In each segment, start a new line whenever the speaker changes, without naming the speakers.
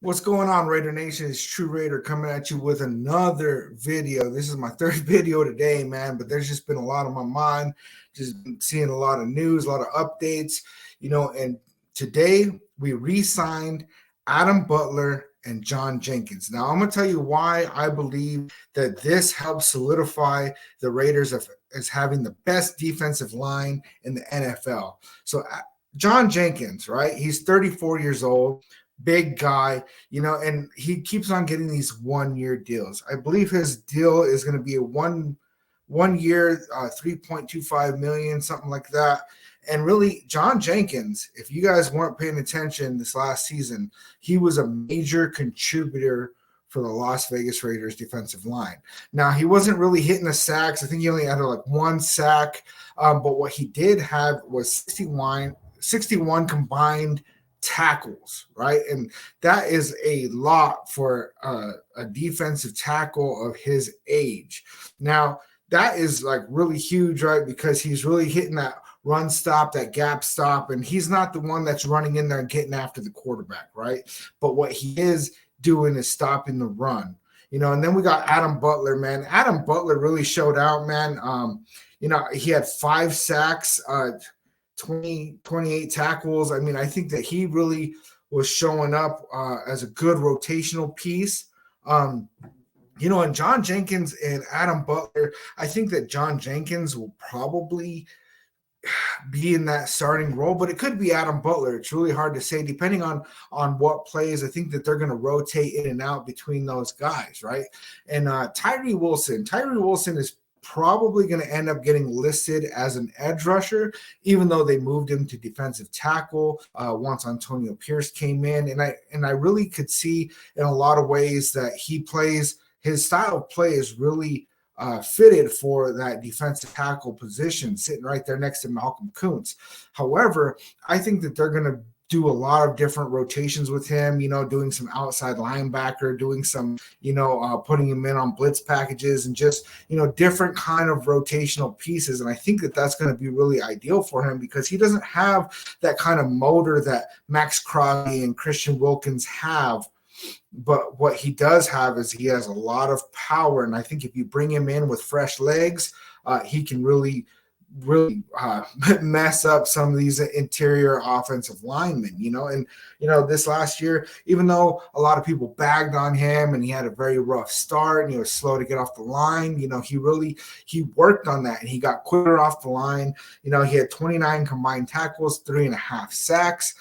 What's going on, Raider Nation? It's True Raider coming at you with another video. This is my third video today, man, but there's just been a lot on my mind. Just been seeing a lot of news, a lot of updates, and today we re-signed Adam Butler and John Jenkins. Now, I'm going to tell you why I believe that this helps solidify the Raiders as having the best defensive line in the NFL. So, John Jenkins, right? He's 34 years old. Big guy, and he keeps on getting these 1-year deals. I believe his deal is going to be a one year, 3.25 million, something like that. And really, John Jenkins, if you guys weren't paying attention this last season, he was a major contributor for the Las Vegas Raiders defensive line. Now, he wasn't really hitting the sacks. I think he only had like one sack, but what he did have was 61 combined tackles, right? And that is a lot for a defensive tackle of his age. Now, that is like really huge, right? Because he's really hitting that run stop, that gap stop, and he's not the one that's running in there and getting after the quarterback, right? But what he is doing is stopping the run. And then we got Adam Butler, man. Adam Butler really showed out, man. He had 5 sacks, 28 tackles. I mean, I think that he really was showing up as a good rotational piece. And John Jenkins and Adam Butler, I think that John Jenkins will probably be in that starting role, but it could be Adam Butler. It's really hard to say depending on what plays. I think that they're going to rotate in and out between those guys, right? And Tyree Wilson is probably going to end up getting listed as an edge rusher, even though they moved him to defensive tackle once Antonio Pierce came in. And I really could see in a lot of ways that his style of play is really fitted for that defensive tackle position, sitting right there next to Malcolm Kuntz. However, I think that they're going to do a lot of different rotations with him, doing some outside linebacker, doing some, putting him in on blitz packages and just, different kind of rotational pieces. And I think that that's going to be really ideal for him because he doesn't have that kind of motor that Max Crosby and Christian Wilkins have. But what he does have is he has a lot of power. And I think if you bring him in with fresh legs, he can really mess up some of these interior offensive linemen, and this last year, even though a lot of people bagged on him and he had a very rough start and he was slow to get off the line, he worked on that and he got quicker off the line. He had 29 combined tackles, 3.5 sacks.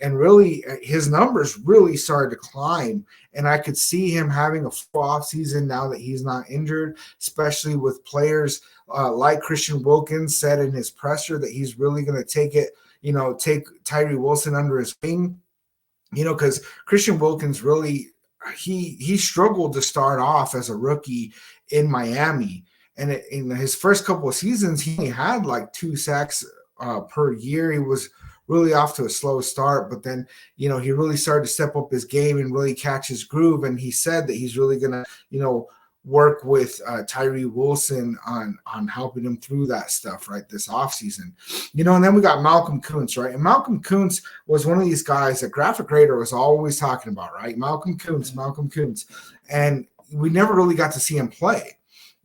And really, his numbers really started to climb. And I could see him having a full offseason now that he's not injured, especially with players like Christian Wilkins said in his presser that he's really going to take Tyree Wilson under his wing, because Christian Wilkins really, he struggled to start off as a rookie in Miami. And in his first couple of seasons, he had like 2 sacks per year. He was really off to a slow start, but then, he really started to step up his game and really catch his groove. And he said that he's really going to, work with Tyree Wilson on helping him through that stuff, right, this offseason. And then we got Malcolm Kuntz, right? And Malcolm Kuntz was one of these guys that Graphic Raider was always talking about, right? Malcolm Kuntz. And we never really got to see him play.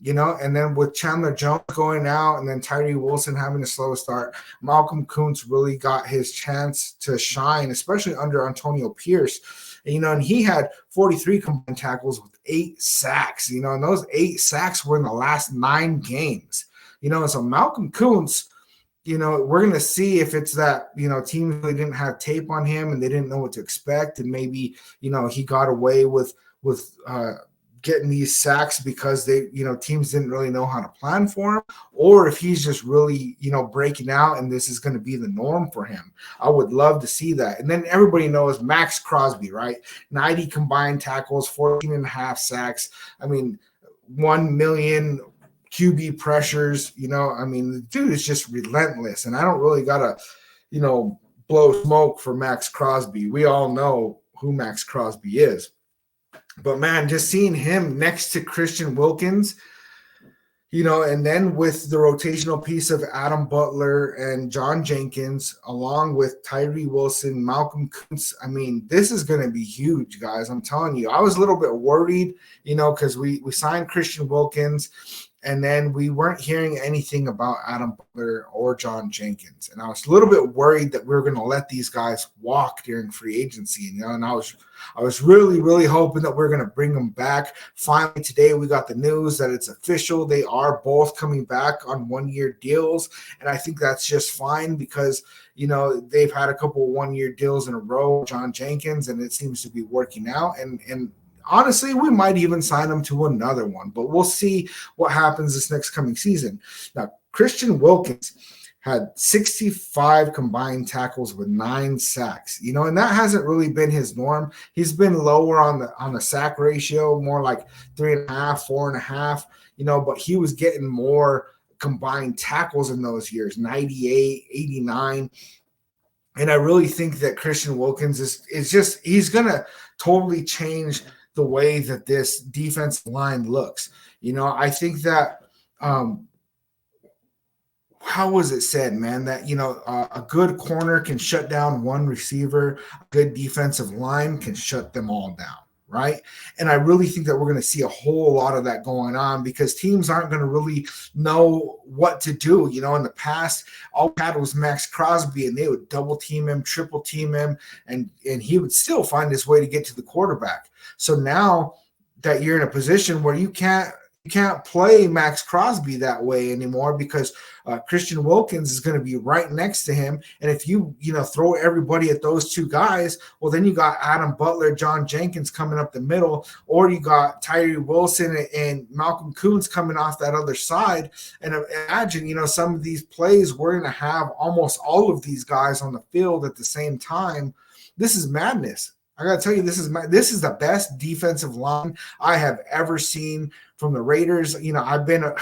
And then with Chandler Jones going out and then Tyree Wilson having a slow start, Malcolm Kuntz really got his chance to shine, especially under Antonio Pierce. And he had 43 combined tackles with 8 sacks, and those 8 sacks were in the last 9 games, and so Malcolm Kuntz, we're going to see if it's that, teams really didn't have tape on him and they didn't know what to expect. And maybe, he got away with getting these sacks because they, teams didn't really know how to plan for him, or if he's just really, breaking out and this is going to be the norm for him. I would love to see that. And then everybody knows Max Crosby, right? 90 combined tackles, 14.5 sacks. I mean, 1 million QB pressures, the dude is just relentless. And I don't really got to, blow smoke for Max Crosby. We all know who Max Crosby is. But, man, just seeing him next to Christian Wilkins, And then with the rotational piece of Adam Butler and John Jenkins, along with Tyree Wilson, Malcolm Kuntz, I mean, this is going to be huge, guys. I'm telling you. I was a little bit worried, because we signed Christian Wilkins, and then we weren't hearing anything about Adam Butler or John Jenkins. And I was a little bit worried that we were going to let these guys walk during free agency, and I was really, really hoping that we're going to bring them back. Finally, today we got the news that it's official. They are both coming back on one-year deals, and I think that's just fine because, they've had a couple of one-year deals in a row, John Jenkins, and it seems to be working out. And honestly, we might even sign him to another one, but we'll see what happens this next coming season. Now, Christian Wilkins had 65 combined tackles with 9 sacks, and that hasn't really been his norm. He's been lower on the sack ratio, more like 3.5, 4.5, but he was getting more combined tackles in those years, 98, 89. And I really think that Christian Wilkins is just, he's going to totally change the way that this defensive line looks. I think that, how was it said, man, that, a good corner can shut down one receiver, a good defensive line can shut them all down, right? And I really think that we're going to see a whole lot of that going on because teams aren't going to really know what to do. In the past, all we had was Max Crosby, and they would double team him, triple team him, and he would still find his way to get to the quarterback. So now that you're in a position where you can't play Max Crosby that way anymore because Christian Wilkins is going to be right next to him. And if you throw everybody at those two guys, well, then you got Adam Butler, John Jenkins coming up the middle, or you got Tyree Wilson and Malcolm Kuntz coming off that other side. And imagine, some of these plays, we're going to have almost all of these guys on the field at the same time. This is madness. I got to tell you, this is the best defensive line I have ever seen from the Raiders. I've been a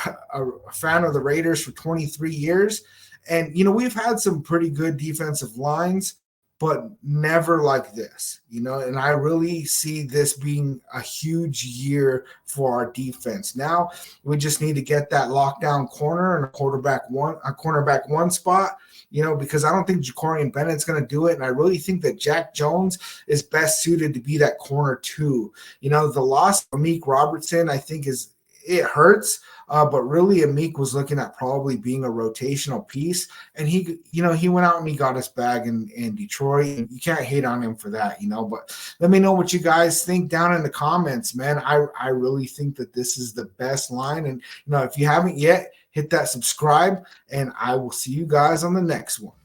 fan of the Raiders for 23 years. And, we've had some pretty good defensive lines, but never like this, and I really see this being a huge year for our defense. Now we just need to get that lockdown corner and a cornerback one spot, because I don't think Jacorian Bennett's going to do it. And I really think that Jack Jones is best suited to be that corner too. The loss of Amik Robertson, I think it hurts. But really, Amik was looking at probably being a rotational piece, and he went out and he got his bag in Detroit. You can't hate on him for that, But let me know what you guys think down in the comments, man. I really think that this is the best line, and if you haven't yet, hit that subscribe, and I will see you guys on the next one.